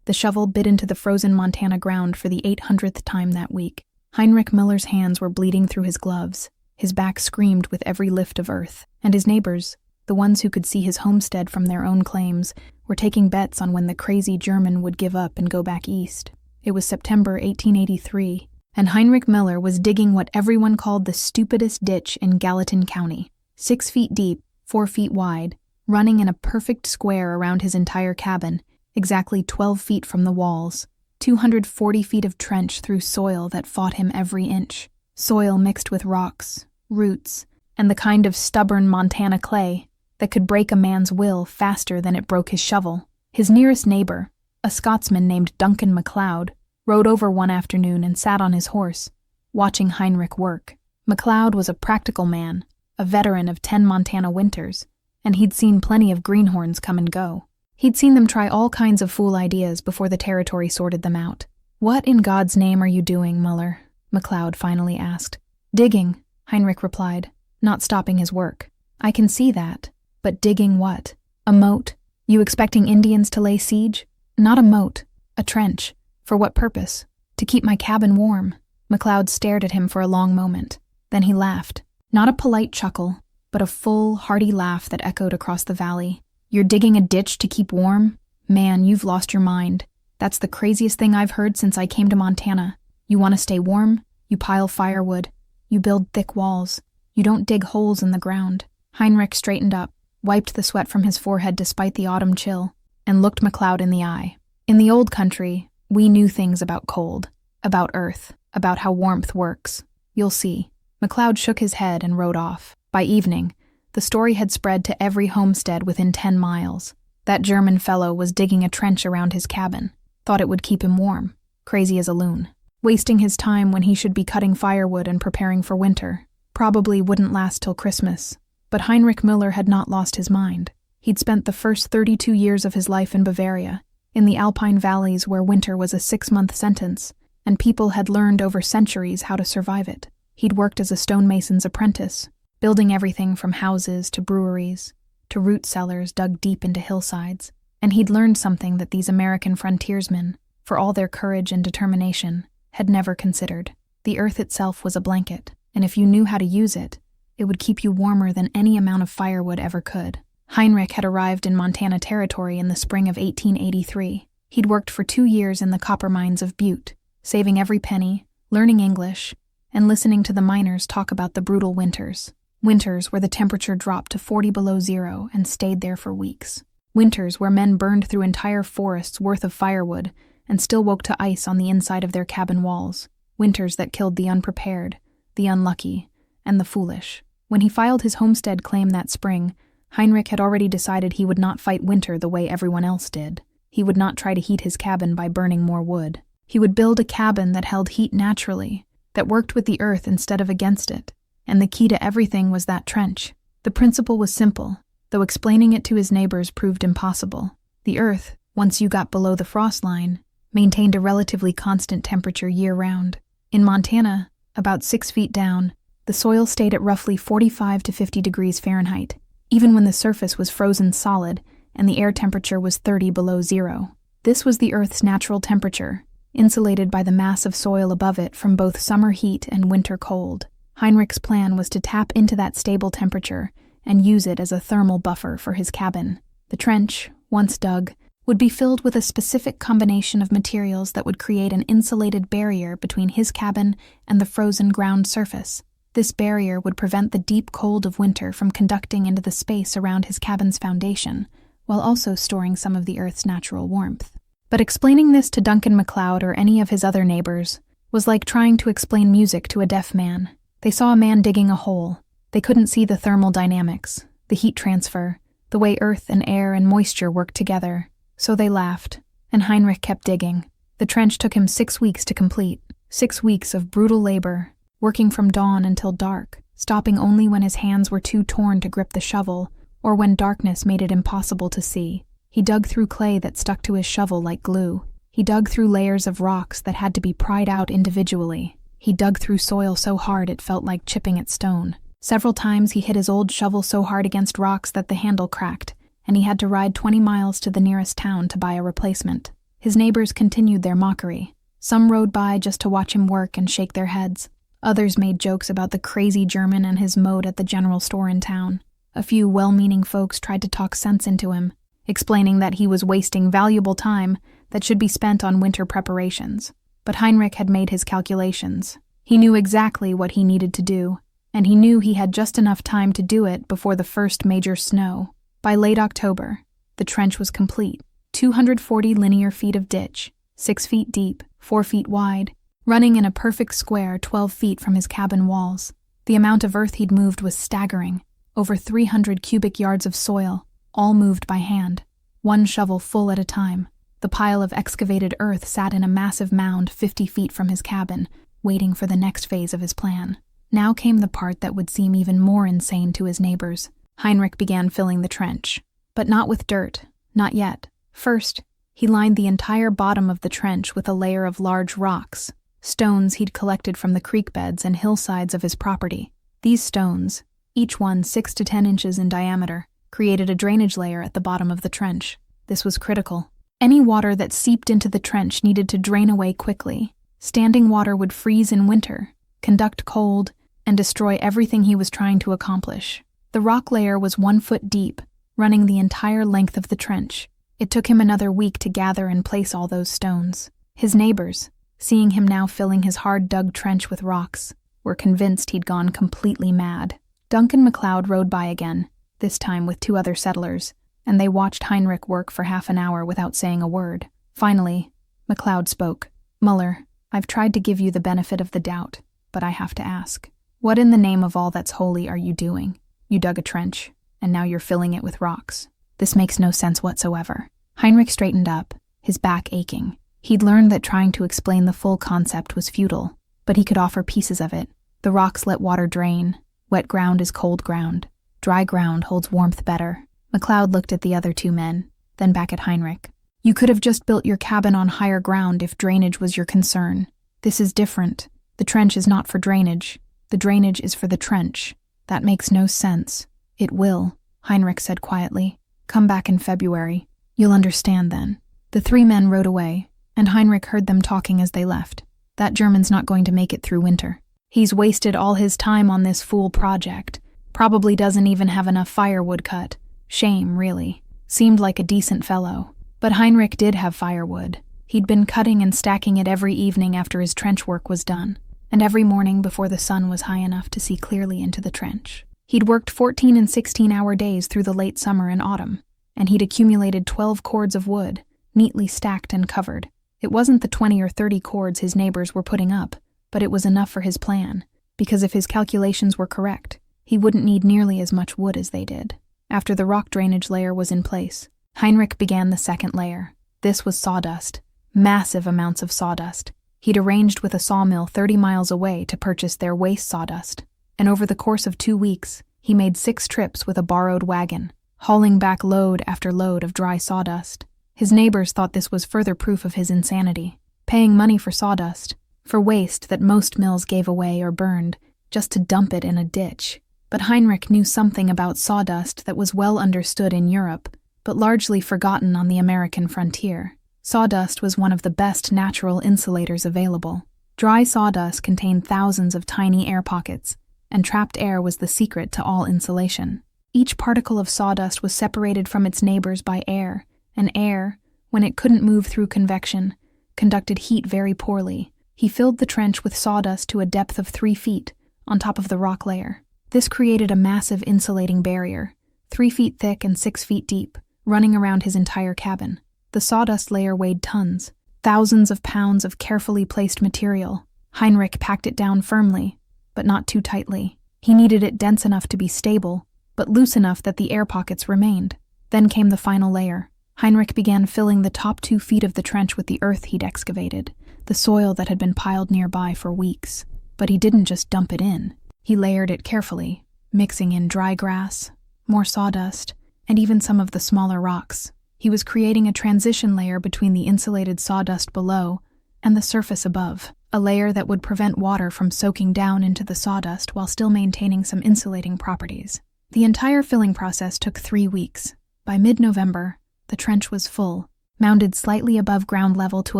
The shovel bit into the frozen Montana ground for the 800th time that week. Heinrich Miller's hands were bleeding through his gloves. His back screamed with every lift of earth. And his neighbors, the ones who could see his homestead from their own claims, were taking bets on when the crazy German would give up and go back east. It was September 1883, and Heinrich Miller was digging what everyone called the stupidest ditch in Gallatin County. 6 feet deep, 4 feet wide, running in a perfect square around his entire cabin, exactly 12 feet from the walls. 240 feet of trench through soil that fought him every inch. Soil mixed with rocks, roots, and the kind of stubborn Montana clay that could break a man's will faster than it broke his shovel. His nearest neighbor, a Scotsman named Duncan MacLeod, rode over one afternoon and sat on his horse, watching Heinrich work. MacLeod was a practical man, a veteran of 10 Montana winters, and he'd seen plenty of greenhorns come and go. He'd seen them try all kinds of fool ideas before the territory sorted them out. "What in God's name are you doing, Muller?" MacLeod finally asked. "Digging," Heinrich replied, not stopping his work. "I can see that. But digging what? A moat? You expecting Indians to lay siege?" "Not a moat. A trench. For what purpose?" "To keep my cabin warm." MacLeod stared at him for a long moment. Then he laughed. Not a polite chuckle, but a full, hearty laugh that echoed across the valley. "You're digging a ditch to keep warm? Man, you've lost your mind. That's the craziest thing I've heard since I came to Montana. You want to stay warm? You pile firewood. You build thick walls. You don't dig holes in the ground." Heinrich straightened up, wiped the sweat from his forehead despite the autumn chill, and looked MacLeod in the eye. "In the old country, we knew things about cold, about earth, about how warmth works. You'll see." MacLeod shook his head and rode off. By evening, the story had spread to every homestead within 10 miles. That German fellow was digging a trench around his cabin. Thought it would keep him warm. Crazy as a loon. Wasting his time when he should be cutting firewood and preparing for winter. Probably wouldn't last till Christmas. But Heinrich Miller had not lost his mind. He'd spent the first 32 years of his life in Bavaria, in the Alpine valleys where winter was a 6-month sentence, and people had learned over centuries how to survive it. He'd worked as a stonemason's apprentice, building everything from houses to breweries, to root cellars dug deep into hillsides, and he'd learned something that these American frontiersmen, for all their courage and determination, had never considered. The earth itself was a blanket, and if you knew how to use it, it would keep you warmer than any amount of firewood ever could. Heinrich had arrived in Montana Territory in the spring of 1883. He'd worked for 2 years in the copper mines of Butte, saving every penny, learning English, and listening to the miners talk about the brutal winters. Winters where the temperature dropped to 40 below zero and stayed there for weeks. Winters where men burned through entire forests worth of firewood and still woke to ice on the inside of their cabin walls. Winters that killed the unprepared, the unlucky, and the foolish. When he filed his homestead claim that spring, Heinrich had already decided he would not fight winter the way everyone else did. He would not try to heat his cabin by burning more wood. He would build a cabin that held heat naturally, that worked with the earth instead of against it, and the key to everything was that trench. The principle was simple, though explaining it to his neighbors proved impossible. The earth, once you got below the frost line, maintained a relatively constant temperature year-round. In Montana, about 6 feet down, the soil stayed at roughly 45 to 50 degrees Fahrenheit, even when the surface was frozen solid and the air temperature was 30 below zero. This was the Earth's natural temperature, insulated by the mass of soil above it from both summer heat and winter cold. Heinrich's plan was to tap into that stable temperature and use it as a thermal buffer for his cabin. The trench, once dug, would be filled with a specific combination of materials that would create an insulated barrier between his cabin and the frozen ground surface. This barrier would prevent the deep cold of winter from conducting into the space around his cabin's foundation, while also storing some of the Earth's natural warmth. But explaining this to Duncan MacLeod or any of his other neighbors was like trying to explain music to a deaf man. They saw a man digging a hole. They couldn't see the thermal dynamics, the heat transfer, the way earth and air and moisture worked together. So they laughed, and Heinrich kept digging. The trench took him 6 weeks to complete, 6 weeks of brutal labor, working from dawn until dark, stopping only when his hands were too torn to grip the shovel, or when darkness made it impossible to see. He dug through clay that stuck to his shovel like glue. He dug through layers of rocks that had to be pried out individually. He dug through soil so hard it felt like chipping at stone. Several times he hit his old shovel so hard against rocks that the handle cracked, and he had to ride 20 miles to the nearest town to buy a replacement. His neighbors continued their mockery. Some rode by just to watch him work and shake their heads. Others made jokes about the crazy German and his mode at the general store in town. A few well-meaning folks tried to talk sense into him, explaining that he was wasting valuable time that should be spent on winter preparations. But Heinrich had made his calculations. He knew exactly what he needed to do, and he knew he had just enough time to do it before the first major snow. By late October, the trench was complete. 240 linear feet of ditch, 6 feet deep, 4 feet wide, running in a perfect square 12 feet from his cabin walls. The amount of earth he'd moved was staggering. Over 300 cubic yards of soil, all moved by hand, one shovel full at a time. The pile of excavated earth sat in a massive mound 50 feet from his cabin, waiting for the next phase of his plan. Now came the part that would seem even more insane to his neighbors. Heinrich began filling the trench, but not with dirt, not yet. First, he lined the entire bottom of the trench with a layer of large rocks, stones he'd collected from the creek beds and hillsides of his property. These stones, each one 6 to 10 inches in diameter, created a drainage layer at the bottom of the trench. This was critical. Any water that seeped into the trench needed to drain away quickly. Standing water would freeze in winter, conduct cold, and destroy everything he was trying to accomplish. The rock layer was 1 foot deep, running the entire length of the trench. It took him another week to gather and place all those stones. His neighbors, seeing him now filling his hard-dug trench with rocks, were convinced he'd gone completely mad. Duncan MacLeod rode by again, this time with 2 other settlers, and they watched Heinrich work for half an hour without saying a word. Finally, MacLeod spoke. "Muller, I've tried to give you the benefit of the doubt, but I have to ask. What in the name of all that's holy are you doing? You dug a trench, and now you're filling it with rocks. This makes no sense whatsoever." Heinrich straightened up, his back aching. He'd learned that trying to explain the full concept was futile, but he could offer pieces of it. The rocks let water drain. Wet ground is cold ground. Dry ground holds warmth better. MacLeod looked at the other 2 men, then back at Heinrich. "You could have just built your cabin on higher ground if drainage was your concern. This is different. The trench is not for drainage. The drainage is for the trench. That makes no sense." "It will," Heinrich said quietly. "Come back in February. You'll understand then." The 3 men rode away, and Heinrich heard them talking as they left. "That German's not going to make it through winter. He's wasted all his time on this fool project. Probably doesn't even have enough firewood cut. Shame, really. Seemed like a decent fellow." But Heinrich did have firewood. He'd been cutting and stacking it every evening after his trench work was done, and every morning before the sun was high enough to see clearly into the trench. He'd worked 14 and 16-hour days through the late summer and autumn, and he'd accumulated 12 cords of wood, neatly stacked and covered. It wasn't the 20 or 30 cords his neighbors were putting up, but it was enough for his plan, because if his calculations were correct, he wouldn't need nearly as much wood as they did. After the rock drainage layer was in place, Heinrich began the second layer. This was sawdust, massive amounts of sawdust. He'd arranged with a sawmill 30 miles away to purchase their waste sawdust, and over the course of 2 weeks, he made 6 trips with a borrowed wagon, hauling back load after load of dry sawdust. His neighbors thought this was further proof of his insanity, paying money for sawdust, for waste that most mills gave away or burned, just to dump it in a ditch. But Heinrich knew something about sawdust that was well understood in Europe, but largely forgotten on the American frontier. Sawdust was one of the best natural insulators available. Dry sawdust contained thousands of tiny air pockets, and trapped air was the secret to all insulation. Each particle of sawdust was separated from its neighbors by air, and air, when it couldn't move through convection, conducted heat very poorly. He filled the trench with sawdust to a depth of 3 feet, on top of the rock layer. This created a massive insulating barrier, 3 feet thick and 6 feet deep, running around his entire cabin. The sawdust layer weighed tons, thousands of pounds of carefully placed material. Heinrich packed it down firmly, but not too tightly. He needed it dense enough to be stable, but loose enough that the air pockets remained. Then came the final layer. Heinrich began filling the top 2 feet of the trench with the earth he'd excavated, the soil that had been piled nearby for weeks. But he didn't just dump it in. He layered it carefully, mixing in dry grass, more sawdust, and even some of the smaller rocks. He was creating a transition layer between the insulated sawdust below and the surface above, a layer that would prevent water from soaking down into the sawdust while still maintaining some insulating properties. The entire filling process took 3 weeks. By mid-November, the trench was full. mounded slightly above ground level to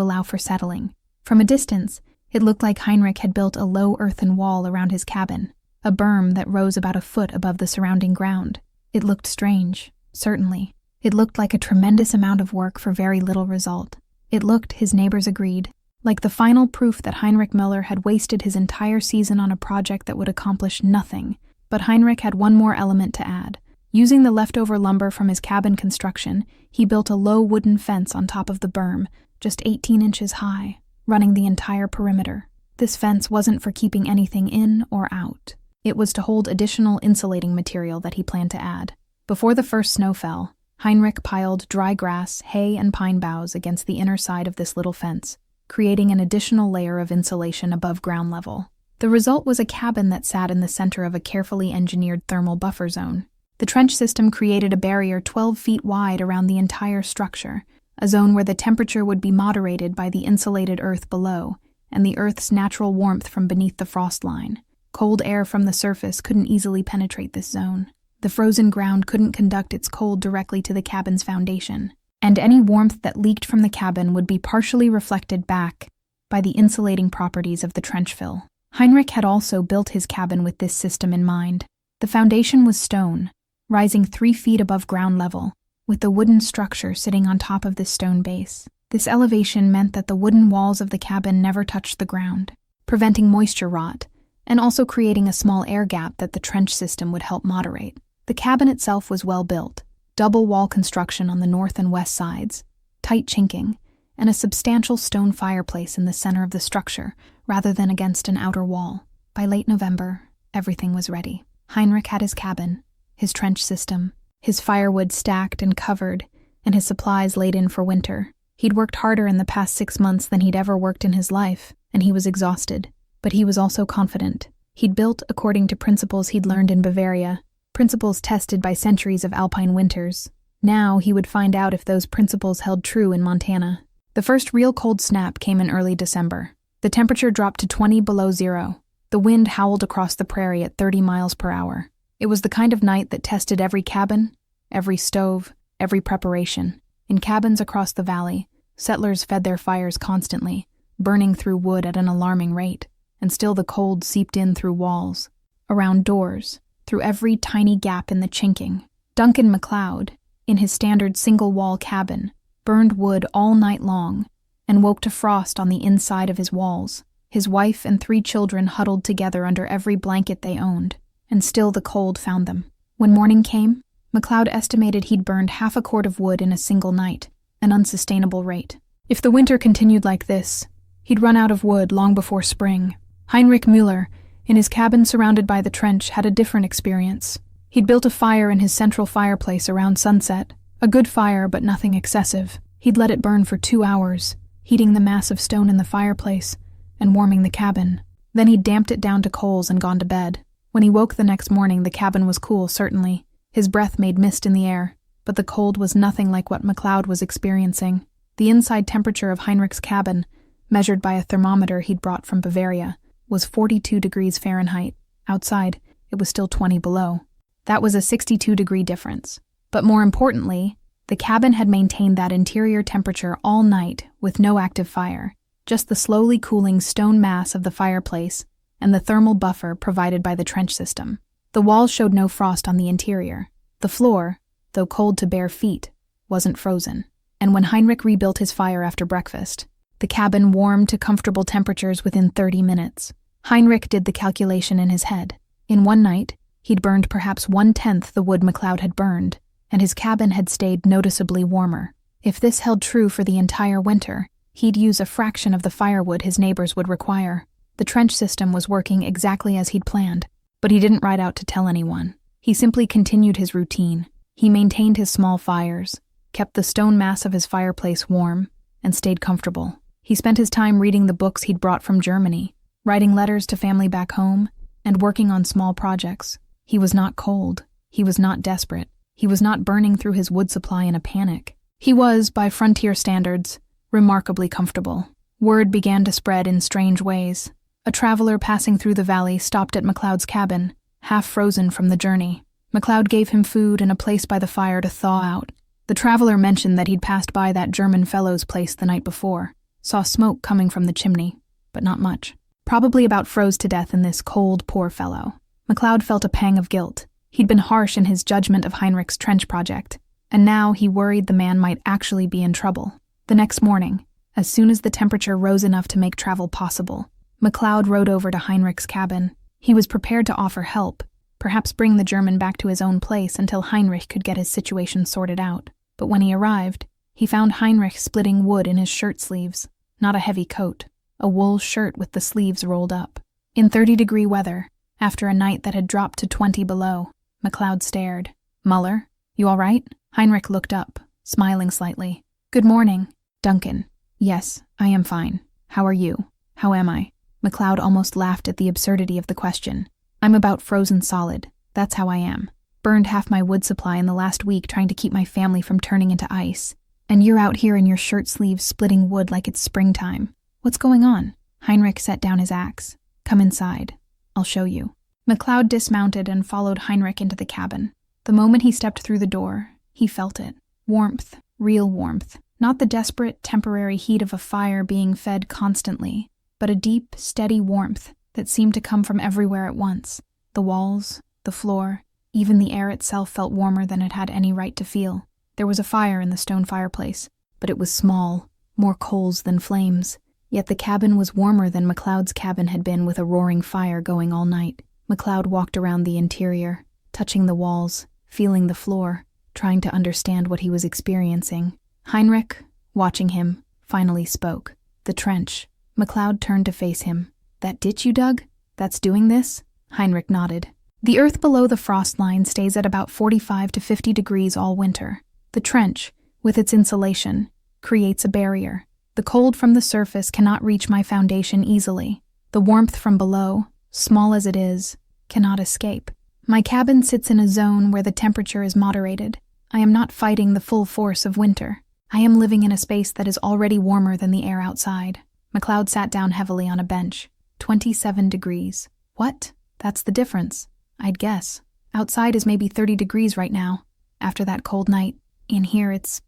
allow for settling. From a distance, it looked like Heinrich had built a low earthen wall around his cabin, a berm that rose about a foot above the surrounding ground. It looked strange, certainly. It looked like a tremendous amount of work for very little result. It looked, his neighbors agreed, like the final proof that Heinrich Miller had wasted his entire season on a project that would accomplish nothing. But Heinrich had one more element to add. Using the leftover lumber from his cabin construction, he built a low wooden fence on top of the berm, just 18 inches high, running the entire perimeter. This fence wasn't for keeping anything in or out. It was to hold additional insulating material that he planned to add. Before the first snow fell, Heinrich piled dry grass, hay, and pine boughs against the inner side of this little fence, creating an additional layer of insulation above ground level. The result was a cabin that sat in the center of a carefully engineered thermal buffer zone. The trench system created a barrier 12 feet wide around the entire structure, a zone where the temperature would be moderated by the insulated earth below and the earth's natural warmth from beneath the frost line. Cold air from the surface couldn't easily penetrate this zone. The frozen ground couldn't conduct its cold directly to the cabin's foundation, and any warmth that leaked from the cabin would be partially reflected back by the insulating properties of the trench fill. Heinrich had also built his cabin with this system in mind. The foundation was stone, rising 3 feet above ground level, with the wooden structure sitting on top of this stone base. This elevation meant that the wooden walls of the cabin never touched the ground, preventing moisture rot, and also creating a small air gap that the trench system would help moderate. The cabin itself was well built, double wall construction on the north and west sides, tight chinking, and a substantial stone fireplace in the center of the structure rather than against an outer wall. By late November, everything was ready. Heinrich had his cabin, his trench system, his firewood stacked and covered, and his supplies laid in for winter. He'd worked harder in the past 6 months than he'd ever worked in his life, and he was exhausted. But he was also confident. He'd built according to principles he'd learned in Bavaria, principles tested by centuries of alpine winters. Now he would find out if those principles held true in Montana. The first real cold snap came in early December. The temperature dropped to 20 below zero. The wind howled across the prairie at 30 miles per hour. It was the kind of night that tested every cabin, every stove, every preparation. In cabins across the valley, settlers fed their fires constantly, burning through wood at an alarming rate, and still the cold seeped in through walls, around doors, through every tiny gap in the chinking. Duncan MacLeod, in his standard single-wall cabin, burned wood all night long and woke to frost on the inside of his walls. His wife and 3 children huddled together under every blanket they owned, and still the cold found them. When morning came, MacLeod estimated he'd burned half a cord of wood in a single night, an unsustainable rate. If the winter continued like this, he'd run out of wood long before spring. Heinrich Müller, in his cabin surrounded by the trench, had a different experience. He'd built a fire in his central fireplace around sunset, a good fire but nothing excessive. He'd let it burn for 2 hours, heating the mass of stone in the fireplace and warming the cabin. Then he'd damped it down to coals and gone to bed. When he woke the next morning, the cabin was cool, certainly. His breath made mist in the air, but the cold was nothing like what MacLeod was experiencing. The inside temperature of Heinrich's cabin, measured by a thermometer he'd brought from Bavaria, was 42 degrees Fahrenheit. Outside, it was still 20 below. That was a 62-degree difference. But more importantly, the cabin had maintained that interior temperature all night with no active fire, just the slowly cooling stone mass of the fireplace and the thermal buffer provided by the trench system. The walls showed no frost on the interior. The floor, though cold to bare feet, wasn't frozen. And when Heinrich rebuilt his fire after breakfast, the cabin warmed to comfortable temperatures within 30 minutes. Heinrich did the calculation in his head. In one night, he'd burned perhaps 1/10 the wood MacLeod had burned, and his cabin had stayed noticeably warmer. If this held true for the entire winter, he'd use a fraction of the firewood his neighbors would require. The trench system was working exactly as he'd planned, but he didn't ride out to tell anyone. He simply continued his routine. He maintained his small fires, kept the stone mass of his fireplace warm, and stayed comfortable. He spent his time reading the books he'd brought from Germany, writing letters to family back home, and working on small projects. He was not cold. He was not desperate. He was not burning through his wood supply in a panic. He was, by frontier standards, remarkably comfortable. Word began to spread in strange ways. A traveler passing through the valley stopped at MacLeod's cabin, half frozen from the journey. MacLeod gave him food and a place by the fire to thaw out. The traveler mentioned that he'd passed by that German fellow's place the night before, saw smoke coming from the chimney, but not much. Probably about froze to death in this cold, poor fellow. McLeod felt a pang of guilt. He'd been harsh in his judgment of Heinrich's trench project, and now he worried the man might actually be in trouble. The next morning, as soon as the temperature rose enough to make travel possible, McLeod rode over to Heinrich's cabin. He was prepared to offer help, perhaps bring the German back to his own place until Heinrich could get his situation sorted out. But when he arrived, he found Heinrich splitting wood in his shirt sleeves, not a heavy coat, a wool shirt with the sleeves rolled up. In 30-degree weather, after a night that had dropped to 20 below, McLeod stared. "Muller, you all right?" Heinrich looked up, smiling slightly. "Good morning, Duncan." "Yes, I am fine. How are you?" "How am I?" McLeod almost laughed at the absurdity of the question. "I'm about frozen solid. That's how I am. Burned half my wood supply in the last week trying to keep my family from turning into ice. And you're out here in your shirt sleeves splitting wood like it's springtime. What's going on?" Heinrich set down his axe. "Come inside. I'll show you." McLeod dismounted and followed Heinrich into the cabin. The moment he stepped through the door, he felt it. Warmth, real warmth. Not the desperate, temporary heat of a fire being fed constantly, but a deep, steady warmth that seemed to come from everywhere at once. The walls, the floor, even the air itself felt warmer than it had any right to feel. There was a fire in the stone fireplace, but it was small, more coals than flames. Yet the cabin was warmer than McLeod's cabin had been with a roaring fire going all night. McLeod walked around the interior, touching the walls, feeling the floor, trying to understand what he was experiencing. Heinrich, watching him, finally spoke. "The trench." McLeod turned to face him. "That ditch you dug? That's doing this?" Heinrich nodded. "The earth below the frost line stays at about 45 to 50 degrees all winter. The trench, with its insulation, creates a barrier. The cold from the surface cannot reach my foundation easily. The warmth from below, small as it is, cannot escape. My cabin sits in a zone where the temperature is moderated. I am not fighting the full force of winter. I am living in a space that is already warmer than the air outside." McLeod sat down heavily on a bench. 27 degrees. "What? That's the difference. I'd guess. Outside is maybe 30 degrees right now, after that cold night. In here it's,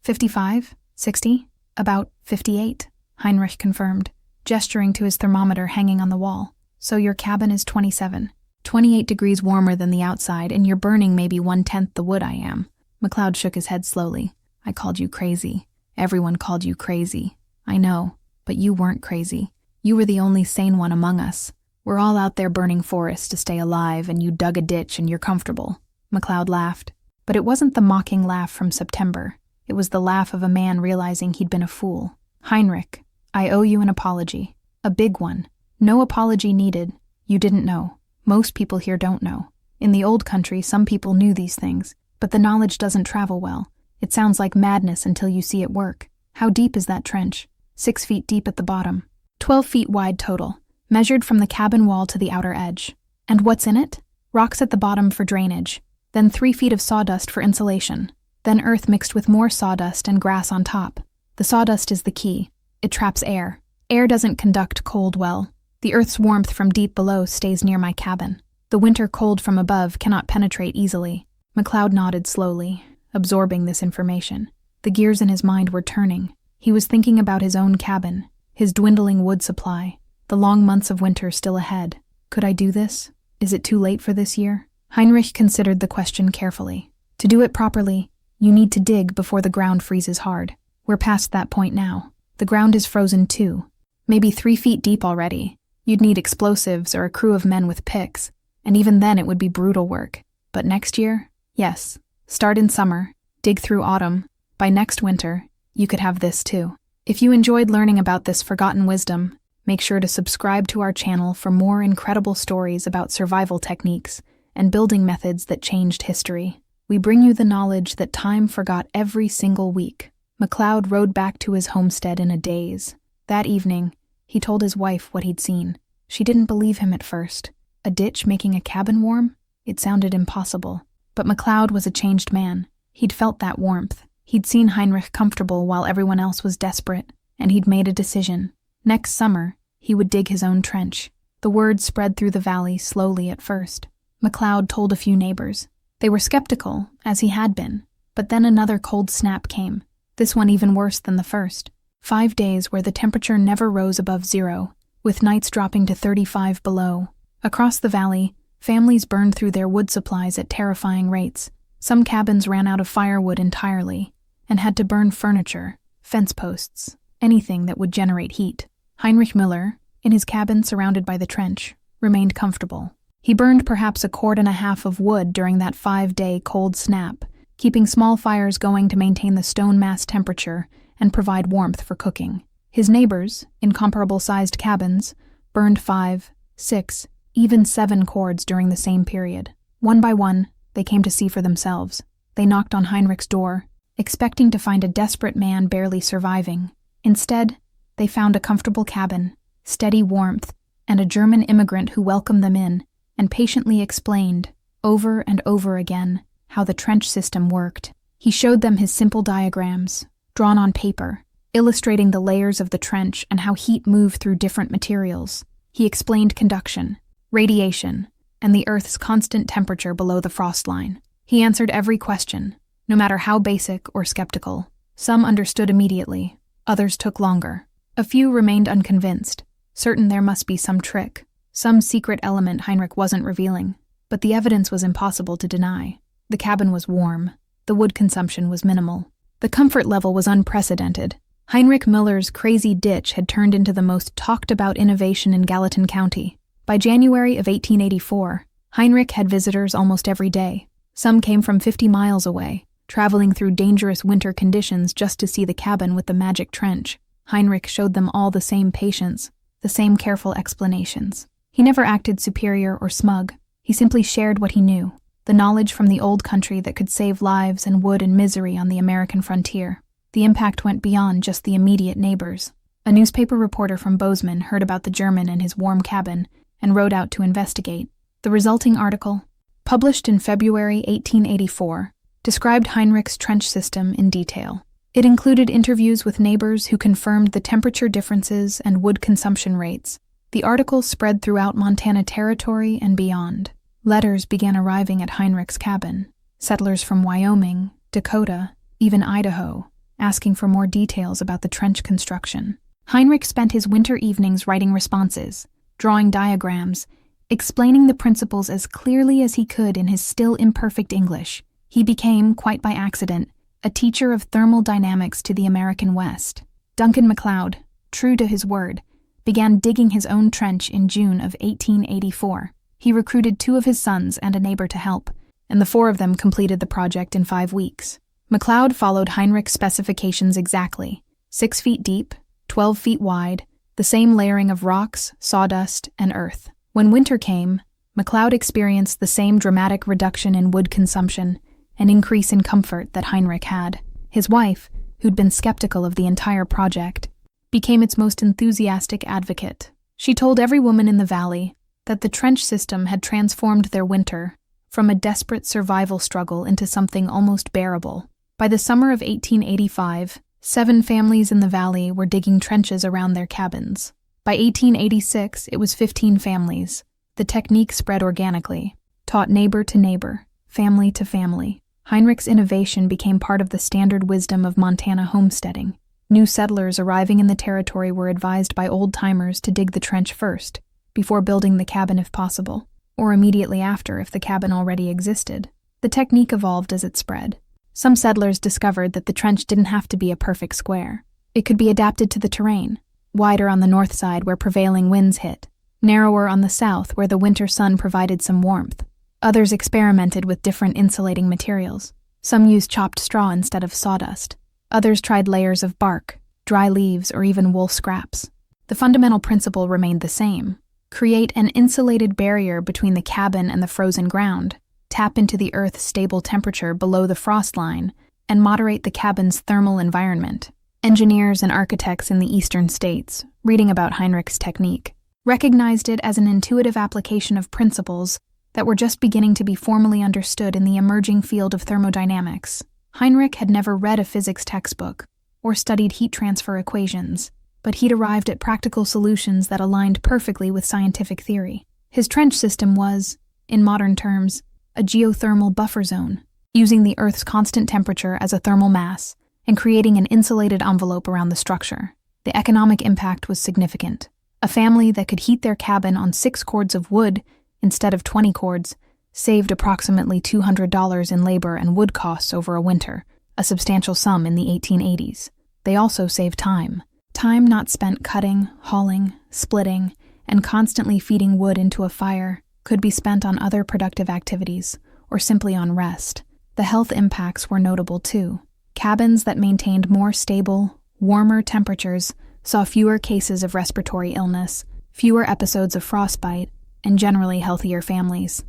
55? 60? About 58, Heinrich confirmed, gesturing to his thermometer hanging on the wall. "So your cabin is 27. 28 degrees warmer than the outside, and you're burning maybe 1/10 the wood I am." McLeod shook his head slowly. "I called you crazy. Everyone called you crazy. I know, but you weren't crazy. You were the only sane one among us. We're all out there burning forests to stay alive, and you dug a ditch and you're comfortable." McLeod laughed. But it wasn't the mocking laugh from September. It was the laugh of a man realizing he'd been a fool. "Heinrich, I owe you an apology. A big one. No apology needed. You didn't know. Most people here don't know. In the old country, some people knew these things, but the knowledge doesn't travel well. It sounds like madness until you see it work. How deep is that trench? 6 feet deep at the bottom. 12 feet wide total, measured from the cabin wall to the outer edge. And what's in it? Rocks at the bottom for drainage. Then 3 feet of sawdust for insulation. Then earth mixed with more sawdust and grass on top. The sawdust is the key. It traps air. Air doesn't conduct cold well. The earth's warmth from deep below stays near my cabin. The winter cold from above cannot penetrate easily." McLeod nodded slowly, absorbing this information. The gears in his mind were turning. He was thinking about his own cabin, his dwindling wood supply, the long months of winter still ahead. Could I do this? Is it too late for this year? Heinrich considered the question carefully. To do it properly, you need to dig before the ground freezes hard. We're past that point now. The ground is frozen too, maybe 3 feet deep already. You'd need explosives or a crew of men with picks, and even then it would be brutal work. But next year? Yes. Start in summer, dig through autumn. By next winter, you could have this too. If you enjoyed learning about this forgotten wisdom, make sure to subscribe to our channel for more incredible stories about survival techniques and building methods that changed history. We bring you the knowledge that time forgot every single week. McLeod rode back to his homestead in a daze. That evening, he told his wife what he'd seen. She didn't believe him at first. A ditch making a cabin warm? It sounded impossible. But McLeod was a changed man. He'd felt that warmth. He'd seen Heinrich comfortable while everyone else was desperate, and he'd made a decision. Next summer, he would dig his own trench. The word spread through the valley slowly at first. McLeod told a few neighbors. They were skeptical, as he had been, But then another cold snap came, this one even worse than the first. 5 days where the temperature never rose above 0, with nights dropping to 35 below. Across the valley, families burned through their wood supplies at terrifying rates. Some cabins ran out of firewood entirely and had to burn furniture, fence posts, anything that would generate heat. Heinrich Miller, in his cabin surrounded by the trench, remained comfortable. He burned perhaps 1.5 cords of wood during that 5-day cold snap, keeping small fires going to maintain the stone mass temperature and provide warmth for cooking. His neighbors, in comparable-sized cabins, burned 5, 6, even 7 cords during the same period. One by one, they came to see for themselves. They knocked on Heinrich's door, expecting to find a desperate man barely surviving. Instead, they found a comfortable cabin, steady warmth, and a German immigrant who welcomed them in and patiently explained, over and over again, how the trench system worked. He showed them his simple diagrams, drawn on paper, illustrating the layers of the trench and how heat moved through different materials. He explained conduction, radiation, and the Earth's constant temperature below the frost line. He answered every question, no matter how basic or skeptical. Some understood immediately, others took longer. A few remained unconvinced, certain there must be some trick, some secret element Heinrich wasn't revealing. But the evidence was impossible to deny. The cabin was warm. The wood consumption was minimal. The comfort level was unprecedented. Heinrich Miller's crazy ditch had turned into the most talked-about innovation in Gallatin County. By January of 1884, Heinrich had visitors almost every day. Some came from 50 miles away, traveling through dangerous winter conditions just to see the cabin with the magic trench. Heinrich showed them all the same patience, the same careful explanations. He never acted superior or smug. He simply shared what he knew, the knowledge from the old country that could save lives and wood and misery on the American frontier. The impact went beyond just the immediate neighbors. A newspaper reporter from Bozeman heard about the German and his warm cabin and rode out to investigate. The resulting article, published in February 1884, described Heinrich's trench system in detail. It included interviews with neighbors who confirmed the temperature differences and wood consumption rates. The article spread throughout Montana Territory and beyond. Letters began arriving at Heinrich's cabin. Settlers from Wyoming, Dakota, even Idaho, asking for more details about the trench construction. Heinrich spent his winter evenings writing responses, drawing diagrams, explaining the principles as clearly as he could in his still imperfect English. He became, quite by accident, a teacher of thermal dynamics to the American West. Duncan MacLeod, true to his word, began digging his own trench in June of 1884. He recruited 2 of his sons and a neighbor to help, and the 4 of them completed the project in 5 weeks. MacLeod followed Heinrich's specifications exactly: 6 feet deep, 12 feet wide, the same layering of rocks, sawdust, and earth. When winter came, MacLeod experienced the same dramatic reduction in wood consumption and increase in comfort that Heinrich had. His wife, who'd been skeptical of the entire project, became its most enthusiastic advocate. She told every woman in the valley that the trench system had transformed their winter from a desperate survival struggle into something almost bearable. By the summer of 1885, 7 families in the valley were digging trenches around their cabins. By 1886, it was 15 families. The technique spread organically, taught neighbor to neighbor, family to family. Heinrich's innovation became part of the standard wisdom of Montana homesteading. New settlers arriving in the territory were advised by old-timers to dig the trench first, before building the cabin if possible, or immediately after if the cabin already existed. The technique evolved as it spread. Some settlers discovered that the trench didn't have to be a perfect square. It could be adapted to the terrain, wider on the north side where prevailing winds hit, narrower on the south where the winter sun provided some warmth. Others experimented with different insulating materials. Some used chopped straw instead of sawdust. Others tried layers of bark, dry leaves, or even wool scraps. The fundamental principle remained the same: create an insulated barrier between the cabin and the frozen ground, tap into the Earth's stable temperature below the frost line, and moderate the cabin's thermal environment. Engineers and architects in the eastern states, reading about Heinrich's technique, recognized it as an intuitive application of principles that were just beginning to be formally understood in the emerging field of thermodynamics. Heinrich had never read a physics textbook or studied heat transfer equations, but he'd arrived at practical solutions that aligned perfectly with scientific theory. His trench system was, in modern terms, a geothermal buffer zone. using the Earth's constant temperature as a thermal mass and creating an insulated envelope around the structure. The economic impact was significant. A family that could heat their cabin on 6 cords of wood instead of 20 cords saved approximately $200 in labor and wood costs over a winter, a substantial sum in the 1880s. They also saved time. Time not spent cutting, hauling, splitting, and constantly feeding wood into a fire could be spent on other productive activities or simply on rest. The health impacts were notable too. Cabins that maintained more stable, warmer temperatures saw fewer cases of respiratory illness, fewer episodes of frostbite, and generally healthier families.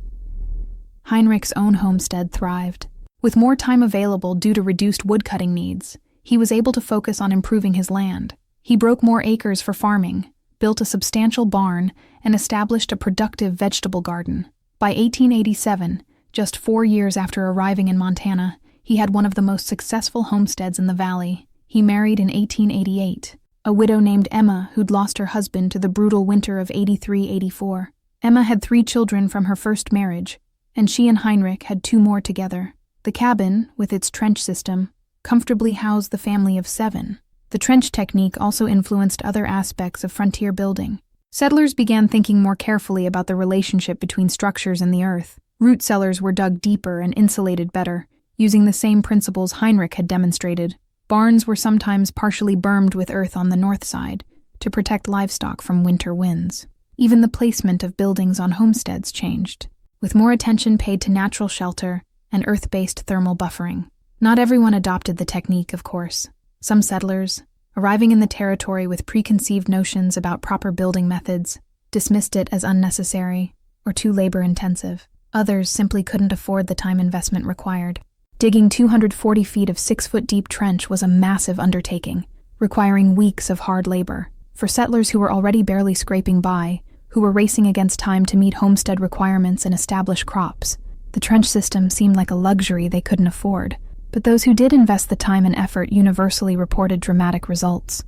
Heinrich's own homestead thrived. With more time available due to reduced woodcutting needs, he was able to focus on improving his land. He broke more acres for farming, built a substantial barn, and established a productive vegetable garden. By 1887, just 4 years after arriving in Montana, he had one of the most successful homesteads in the valley. He married in 1888, a widow named Emma who'd lost her husband to the brutal winter of 83-84. Emma had 3 children from her first marriage, and she and Heinrich had 2 more together. The cabin, with its trench system, comfortably housed the family of 7. The trench technique also influenced other aspects of frontier building. Settlers began thinking more carefully about the relationship between structures and the earth. Root cellars were dug deeper and insulated better, using the same principles Heinrich had demonstrated. Barns were sometimes partially bermed with earth on the north side to protect livestock from winter winds. Even the placement of buildings on homesteads changed, with more attention paid to natural shelter and earth-based thermal buffering. Not everyone adopted the technique, of course. Some settlers, arriving in the territory with preconceived notions about proper building methods, dismissed it as unnecessary or too labor-intensive. Others simply couldn't afford the time investment required. Digging 240 feet of 6-foot-deep trench was a massive undertaking, requiring weeks of hard labor. For settlers who were already barely scraping by, who were racing against time to meet homestead requirements and establish crops, the trench system seemed like a luxury they couldn't afford. But those who did invest the time and effort universally reported dramatic results.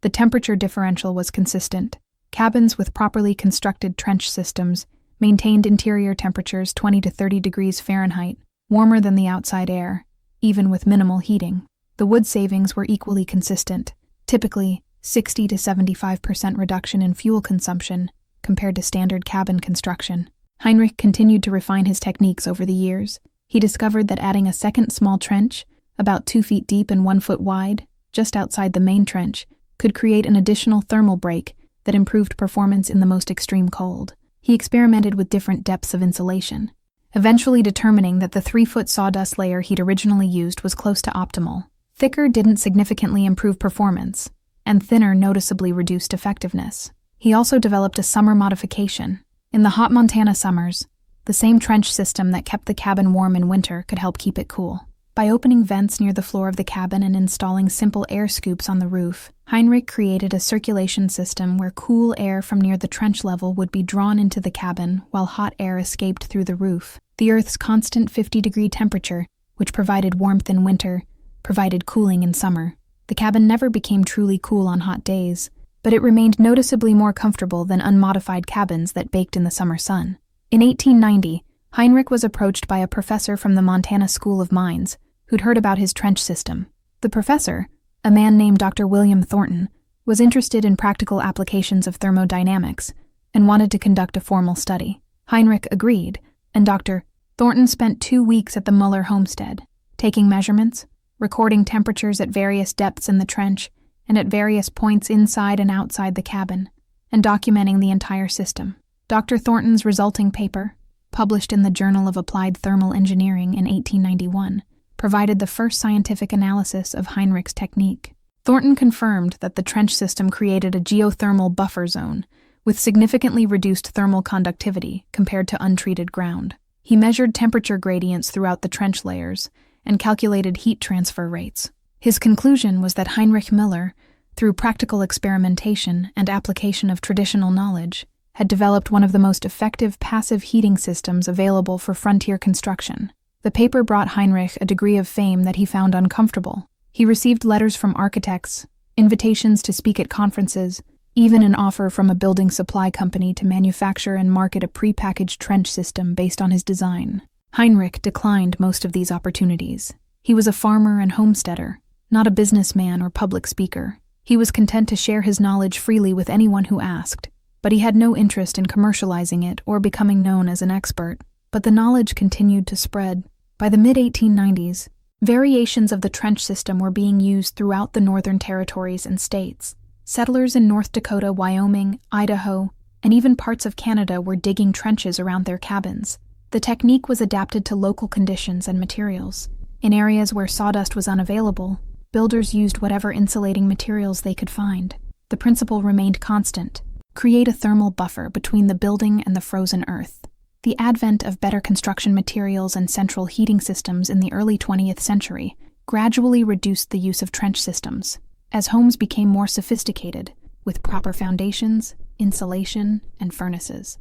The temperature differential was consistent. Cabins with properly constructed trench systems maintained interior temperatures 20 to 30 degrees Fahrenheit, warmer than the outside air, even with minimal heating. The wood savings were equally consistent, typically 60 to 75% reduction in fuel consumption compared to standard cabin construction. Heinrich continued to refine his techniques over the years. He discovered that adding a second small trench, about 2 feet deep and 1 foot wide, just outside the main trench, could create an additional thermal break that improved performance in the most extreme cold. He experimented with different depths of insulation, eventually determining that the 3-foot sawdust layer he'd originally used was close to optimal. Thicker didn't significantly improve performance, and thinner noticeably reduced effectiveness. He also developed a summer modification. In the hot Montana summers, the same trench system that kept the cabin warm in winter could help keep it cool. By opening vents near the floor of the cabin and installing simple air scoops on the roof, Heinrich created a circulation system where cool air from near the trench level would be drawn into the cabin while hot air escaped through the roof. The Earth's constant 50-degree temperature, which provided warmth in winter, provided cooling in summer. The cabin never became truly cool on hot days, but it remained noticeably more comfortable than unmodified cabins that baked in the summer sun. In 1890, Heinrich was approached by a professor from the Montana School of Mines who'd heard about his trench system. The professor, a man named Dr. William Thornton, was interested in practical applications of thermodynamics and wanted to conduct a formal study. Heinrich agreed, and Dr. Thornton spent 2 weeks at the Muller homestead, taking measurements, recording temperatures at various depths in the trench and at various points inside and outside the cabin, and documenting the entire system. Dr. Thornton's resulting paper, published in the Journal of Applied Thermal Engineering in 1891, provided the first scientific analysis of Heinrich's technique. Thornton confirmed that the trench system created a geothermal buffer zone with significantly reduced thermal conductivity compared to untreated ground. He measured temperature gradients throughout the trench layers and calculated heat transfer rates. His conclusion was that Heinrich Miller, through practical experimentation and application of traditional knowledge, had developed one of the most effective passive heating systems available for frontier construction. The paper brought Heinrich a degree of fame that he found uncomfortable. He received letters from architects, invitations to speak at conferences, even an offer from a building supply company to manufacture and market a prepackaged trench system based on his design. Heinrich declined most of these opportunities. He was a farmer and homesteader, not a businessman or public speaker. He was content to share his knowledge freely with anyone who asked, but he had no interest in commercializing it or becoming known as an expert. But the knowledge continued to spread. By the mid-1890s, variations of the trench system were being used throughout the northern territories and states. Settlers in North Dakota, Wyoming, Idaho, and even parts of Canada were digging trenches around their cabins. The technique was adapted to local conditions and materials. In areas where sawdust was unavailable, builders used whatever insulating materials they could find. The principle remained constant: create a thermal buffer between the building and the frozen earth. The advent of better construction materials and central heating systems in the early 20th century gradually reduced the use of trench systems, as homes became more sophisticated, with proper foundations, insulation, and furnaces.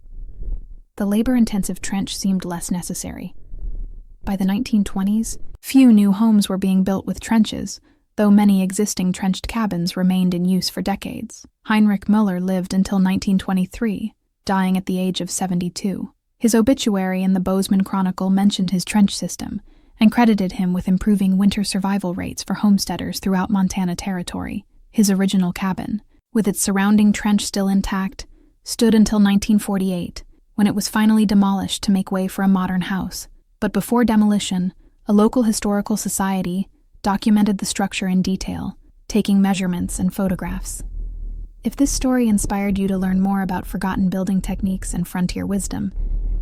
The labor-intensive trench seemed less necessary. By the 1920s, few new homes were being built with trenches, though many existing trenched cabins remained in use for decades. Heinrich Müller lived until 1923, dying at the age of 72. His obituary in the Bozeman Chronicle mentioned his trench system and credited him with improving winter survival rates for homesteaders throughout Montana Territory. His original cabin, with its surrounding trench still intact, stood until 1948, when it was finally demolished to make way for a modern house. But before demolition, a local historical society documented the structure in detail, taking measurements and photographs. If this story inspired you to learn more about forgotten building techniques and frontier wisdom,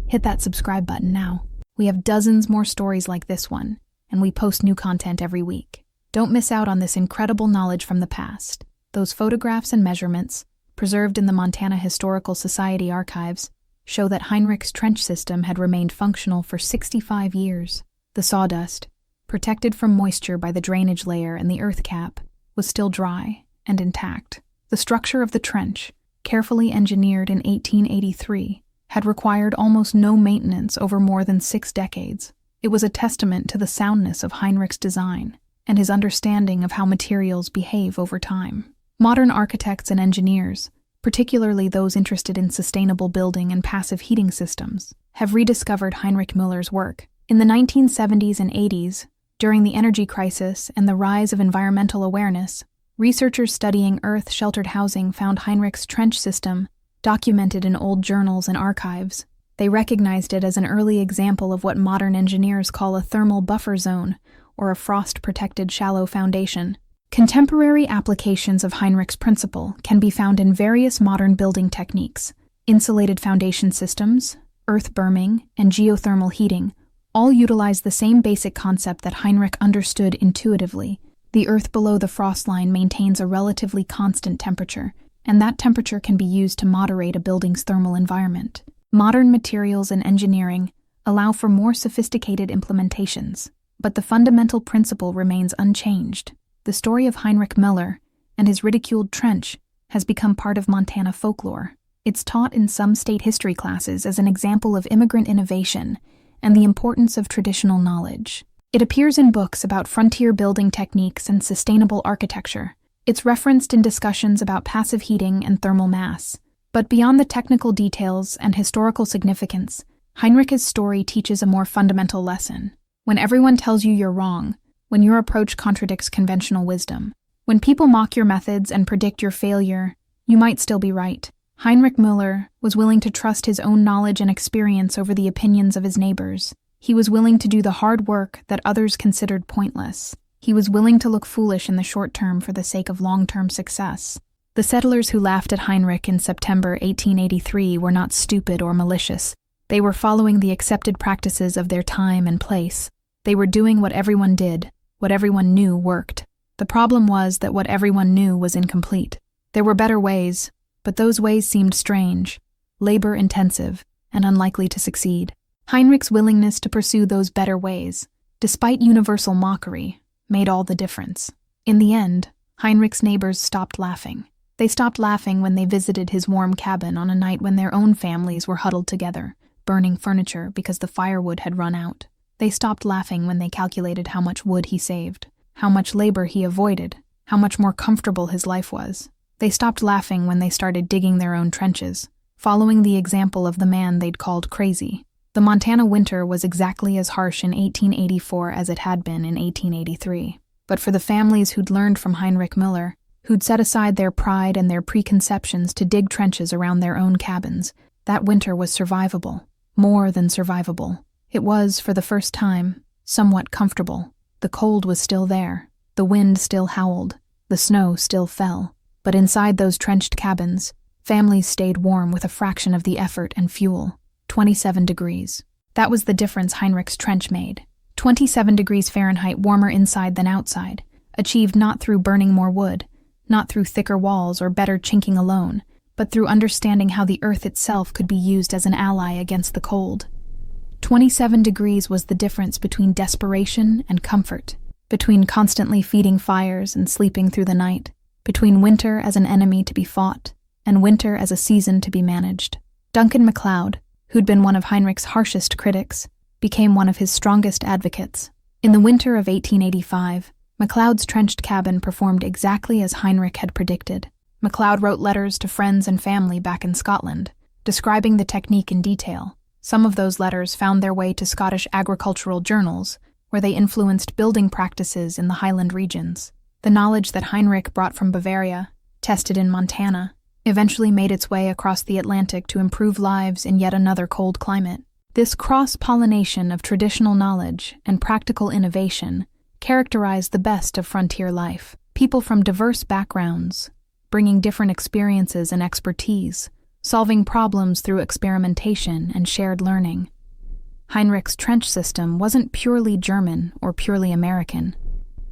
hit that subscribe button now. We have dozens more stories like this one, and we post new content every week. Don't miss out on this incredible knowledge from the past. Those photographs and measurements, preserved in the Montana Historical Society archives, show that Heinrich's trench system had remained functional for 65 years. The sawdust, protected from moisture by the drainage layer and the earth cap, was still dry and intact. The structure of the trench, carefully engineered in 1883, had required almost no maintenance over more than 6 decades. It was a testament to the soundness of Heinrich's design and his understanding of how materials behave over time. Modern architects and engineers, particularly those interested in sustainable building and passive heating systems, have rediscovered Heinrich Müller's work. In the 1970s and 80s, during the energy crisis and the rise of environmental awareness, researchers studying earth-sheltered housing found Heinrich's trench system documented in old journals and archives. They recognized it as an early example of what modern engineers call a thermal buffer zone, or a frost-protected shallow foundation. Contemporary applications of Heinrich's principle can be found in various modern building techniques: insulated foundation systems, earth berming, and geothermal heating. All utilize the same basic concept that Heinrich understood intuitively. The earth below the frost line maintains a relatively constant temperature, and that temperature can be used to moderate a building's thermal environment. Modern materials and engineering allow for more sophisticated implementations, but the fundamental principle remains unchanged. The story of Heinrich Müller and his ridiculed trench has become part of Montana folklore. It's taught in some state history classes as an example of immigrant innovation and the importance of traditional knowledge. It appears in books about frontier building techniques and sustainable architecture. It's referenced in discussions about passive heating and thermal mass. But beyond the technical details and historical significance, Heinrich's story teaches a more fundamental lesson. When everyone tells you you're wrong, when your approach contradicts conventional wisdom, when people mock your methods and predict your failure, you might still be right. Heinrich Müller was willing to trust his own knowledge and experience over the opinions of his neighbors. He was willing to do the hard work that others considered pointless. He was willing to look foolish in the short term for the sake of long-term success. The settlers who laughed at Heinrich in September 1883 were not stupid or malicious. They were following the accepted practices of their time and place. They were doing what everyone did, what everyone knew worked. The problem was that what everyone knew was incomplete. There were better ways, but those ways seemed strange, labor-intensive, and unlikely to succeed. Heinrich's willingness to pursue those better ways, despite universal mockery, made all the difference. In the end, Heinrich's neighbors stopped laughing. They stopped laughing when they visited his warm cabin on a night when their own families were huddled together, burning furniture because the firewood had run out. They stopped laughing when they calculated how much wood he saved, how much labor he avoided, how much more comfortable his life was. They stopped laughing when they started digging their own trenches, following the example of the man they'd called crazy. The Montana winter was exactly as harsh in 1884 as it had been in 1883. But for the families who'd learned from Heinrich Miller, who'd set aside their pride and their preconceptions to dig trenches around their own cabins, that winter was survivable, more than survivable. It was, for the first time, somewhat comfortable. The cold was still there, the wind still howled, the snow still fell, but inside those trenched cabins, families stayed warm with a fraction of the effort and fuel, 27 degrees. That was the difference Heinrich's trench made. 27 degrees Fahrenheit warmer inside than outside, achieved not through burning more wood, not through thicker walls or better chinking alone, but through understanding how the earth itself could be used as an ally against the cold. 27 degrees was the difference between desperation and comfort, between constantly feeding fires and sleeping through the night, between winter as an enemy to be fought and winter as a season to be managed. Duncan MacLeod, who'd been one of Heinrich's harshest critics, became one of his strongest advocates. In the winter of 1885, MacLeod's trenched cabin performed exactly as Heinrich had predicted. MacLeod wrote letters to friends and family back in Scotland, describing the technique in detail. Some of those letters found their way to Scottish agricultural journals, where they influenced building practices in the Highland regions. The knowledge that Heinrich brought from Bavaria, tested in Montana, eventually made its way across the Atlantic to improve lives in yet another cold climate. This cross-pollination of traditional knowledge and practical innovation characterized the best of frontier life. People from diverse backgrounds, bringing different experiences and expertise, solving problems through experimentation and shared learning. Heinrich's trench system wasn't purely German or purely American.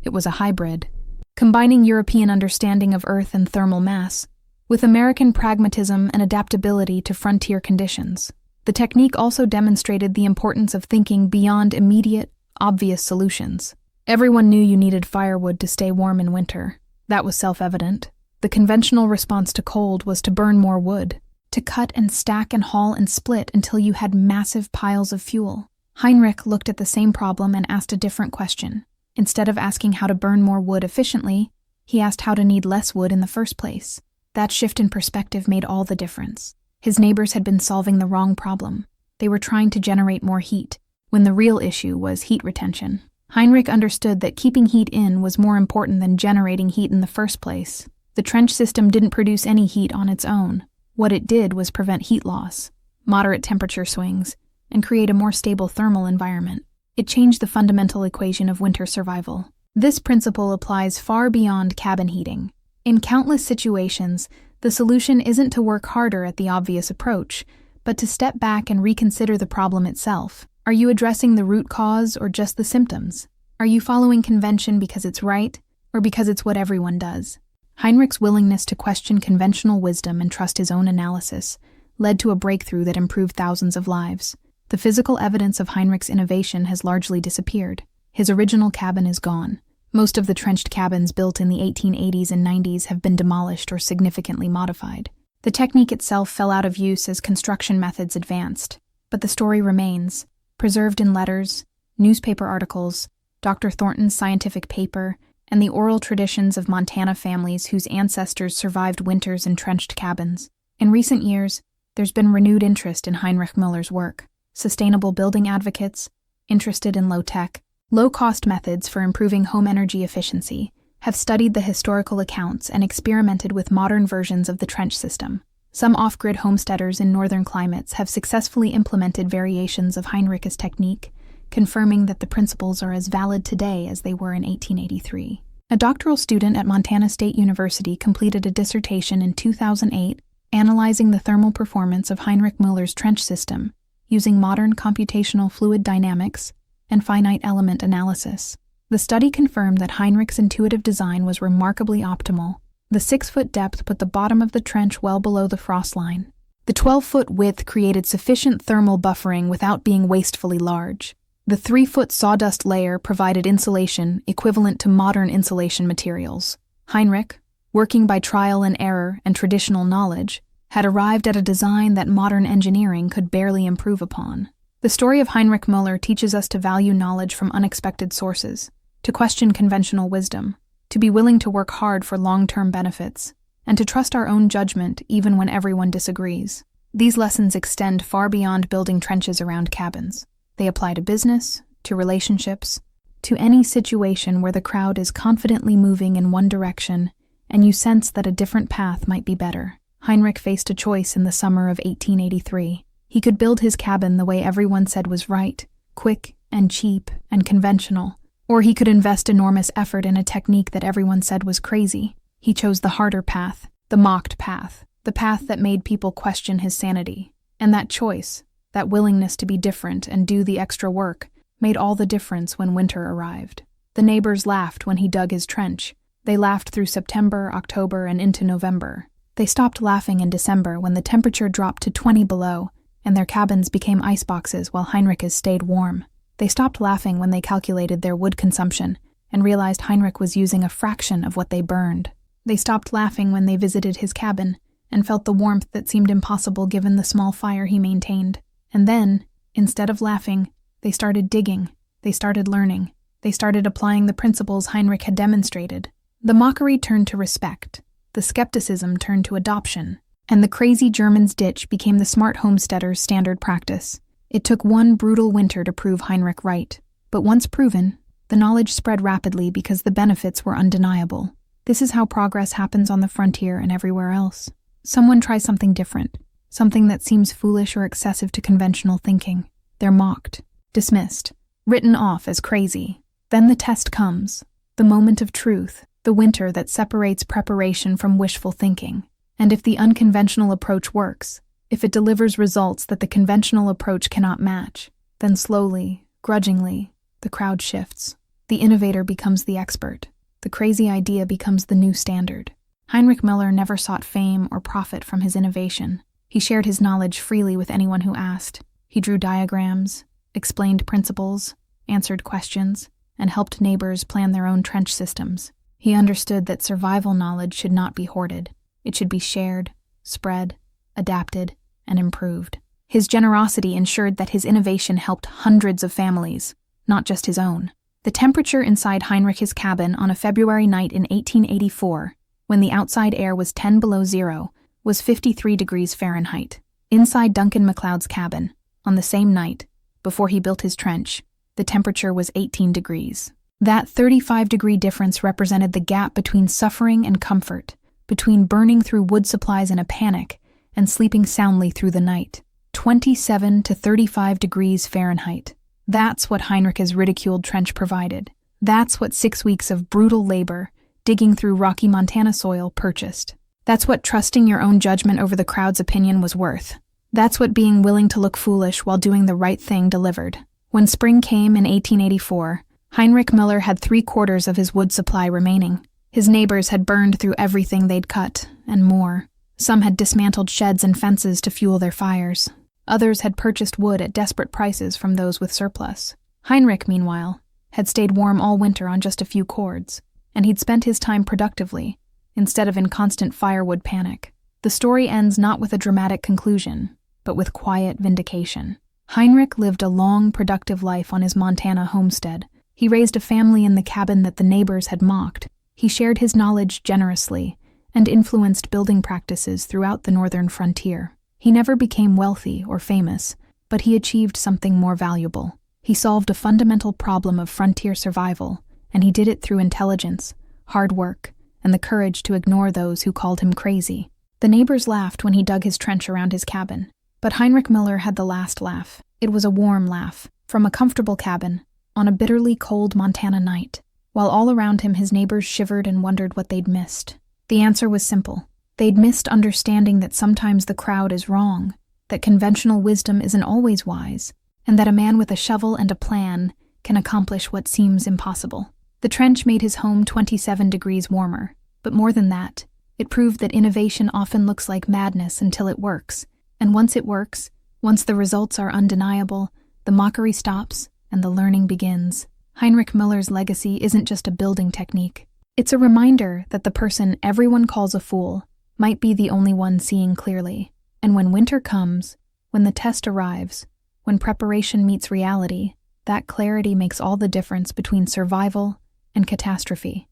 It was a hybrid, combining European understanding of earth and thermal mass with American pragmatism and adaptability to frontier conditions. The technique also demonstrated the importance of thinking beyond immediate, obvious solutions. Everyone knew you needed firewood to stay warm in winter. That was self-evident. The conventional response to cold was to burn more wood, to cut and stack and haul and split until you had massive piles of fuel. Heinrich looked at the same problem and asked a different question. Instead of asking how to burn more wood efficiently, he asked how to need less wood in the first place. That shift in perspective made all the difference. His neighbors had been solving the wrong problem. They were trying to generate more heat, when the real issue was heat retention. Heinrich understood that keeping heat in was more important than generating heat in the first place. The trench system didn't produce any heat on its own. What it did was prevent heat loss, moderate temperature swings, and create a more stable thermal environment. It changed the fundamental equation of winter survival. This principle applies far beyond cabin heating. In countless situations, the solution isn't to work harder at the obvious approach, but to step back and reconsider the problem itself. Are you addressing the root cause or just the symptoms? Are you following convention because it's right, or because it's what everyone does? Heinrich's willingness to question conventional wisdom and trust his own analysis led to a breakthrough that improved thousands of lives. The physical evidence of Heinrich's innovation has largely disappeared. His original cabin is gone. Most of the trenched cabins built in the 1880s and 90s have been demolished or significantly modified. The technique itself fell out of use as construction methods advanced, but the story remains, preserved in letters, newspaper articles, Dr. Thornton's scientific paper, and the oral traditions of Montana families whose ancestors survived winters in trenched cabins. In recent years, there's been renewed interest in Heinrich Miller's work. Sustainable building advocates, interested in low-tech, low-cost methods for improving home energy efficiency, have studied the historical accounts and experimented with modern versions of the trench system. Some off-grid homesteaders in northern climates have successfully implemented variations of Heinrich's technique, confirming that the principles are as valid today as they were in 1883. A doctoral student at Montana State University completed a dissertation in 2008 analyzing the thermal performance of Heinrich Miller's trench system using modern computational fluid dynamics and finite element analysis. The study confirmed that Heinrich's intuitive design was remarkably optimal. The 6-foot depth put the bottom of the trench well below the frost line. The 12-foot width created sufficient thermal buffering without being wastefully large. The 3-foot sawdust layer provided insulation equivalent to modern insulation materials. Heinrich, working by trial and error and traditional knowledge, had arrived at a design that modern engineering could barely improve upon. The story of Heinrich Miller teaches us to value knowledge from unexpected sources, to question conventional wisdom, to be willing to work hard for long-term benefits, and to trust our own judgment even when everyone disagrees. These lessons extend far beyond building trenches around cabins. They apply to business, to relationships, to any situation where the crowd is confidently moving in one direction and you sense that a different path might be better. Heinrich faced a choice in the summer of 1883. He could build his cabin the way everyone said was right, quick and cheap and conventional, or he could invest enormous effort in a technique that everyone said was crazy. He chose the harder path, the mocked path, the path that made people question his sanity. And that choice, that willingness to be different and do the extra work, made all the difference when winter arrived. The neighbors laughed when he dug his trench. They laughed through September, October, and into November. They stopped laughing in December when the temperature dropped to 20 below and their cabins became iceboxes while Heinrich's stayed warm. They stopped laughing when they calculated their wood consumption and realized Heinrich was using a fraction of what they burned. They stopped laughing when they visited his cabin and felt the warmth that seemed impossible given the small fire he maintained. And then, instead of laughing, they started digging. They started learning. They started applying the principles Heinrich had demonstrated. The mockery turned to respect. The skepticism turned to adoption. And the crazy German's ditch became the smart homesteader's standard practice. It took one brutal winter to prove Heinrich right. But once proven, the knowledge spread rapidly because the benefits were undeniable. This is how progress happens on the frontier and everywhere else. Someone tries something different, something that seems foolish or excessive to conventional thinking. They're mocked, dismissed, written off as crazy. Then the test comes, the moment of truth, the winter that separates preparation from wishful thinking. And if the unconventional approach works, if it delivers results that the conventional approach cannot match, then slowly, grudgingly, the crowd shifts. The innovator becomes the expert. The crazy idea becomes the new standard. Heinrich Miller never sought fame or profit from his innovation. He shared his knowledge freely with anyone who asked. He drew diagrams, explained principles, answered questions, and helped neighbors plan their own trench systems. He understood that survival knowledge should not be hoarded. It should be shared, spread, adapted, and improved. His generosity ensured that his innovation helped hundreds of families, not just his own. The temperature inside Heinrich's cabin on a February night in 1884, when the outside air was 10 below zero, was 53 degrees Fahrenheit. Inside Duncan MacLeod's cabin, on the same night, before he built his trench, the temperature was 18 degrees. That 35-degree difference represented the gap between suffering and comfort, between burning through wood supplies in a panic and sleeping soundly through the night. 27 to 35 degrees Fahrenheit. That's what Heinrich's ridiculed trench provided. That's what 6 weeks of brutal labor, digging through rocky Montana soil, purchased. That's what trusting your own judgment over the crowd's opinion was worth. That's what being willing to look foolish while doing the right thing delivered. When spring came in 1884, Heinrich Miller had 3/4 of his wood supply remaining. His neighbors had burned through everything they'd cut, and more. Some had dismantled sheds and fences to fuel their fires. Others had purchased wood at desperate prices from those with surplus. Heinrich, meanwhile, had stayed warm all winter on just a few cords, and he'd spent his time productively, instead of in constant firewood panic. The story ends not with a dramatic conclusion, but with quiet vindication. Heinrich lived a long, productive life on his Montana homestead. He raised a family in the cabin that the neighbors had mocked. He shared his knowledge generously and influenced building practices throughout the northern frontier. He never became wealthy or famous, but he achieved something more valuable. He solved a fundamental problem of frontier survival, and he did it through intelligence, hard work, and the courage to ignore those who called him crazy. The neighbors laughed when he dug his trench around his cabin, but Heinrich Miller had the last laugh. It was a warm laugh, from a comfortable cabin, on a bitterly cold Montana night. While all around him his neighbors shivered and wondered what they'd missed. The answer was simple. They'd missed understanding that sometimes the crowd is wrong, that conventional wisdom isn't always wise, and that a man with a shovel and a plan can accomplish what seems impossible. The trench made his home 27 degrees warmer, but more than that, it proved that innovation often looks like madness until it works, and once it works, once the results are undeniable, the mockery stops and the learning begins. Heinrich Miller's legacy isn't just a building technique. It's a reminder that the person everyone calls a fool might be the only one seeing clearly. And when winter comes, when the test arrives, when preparation meets reality, that clarity makes all the difference between survival and catastrophe.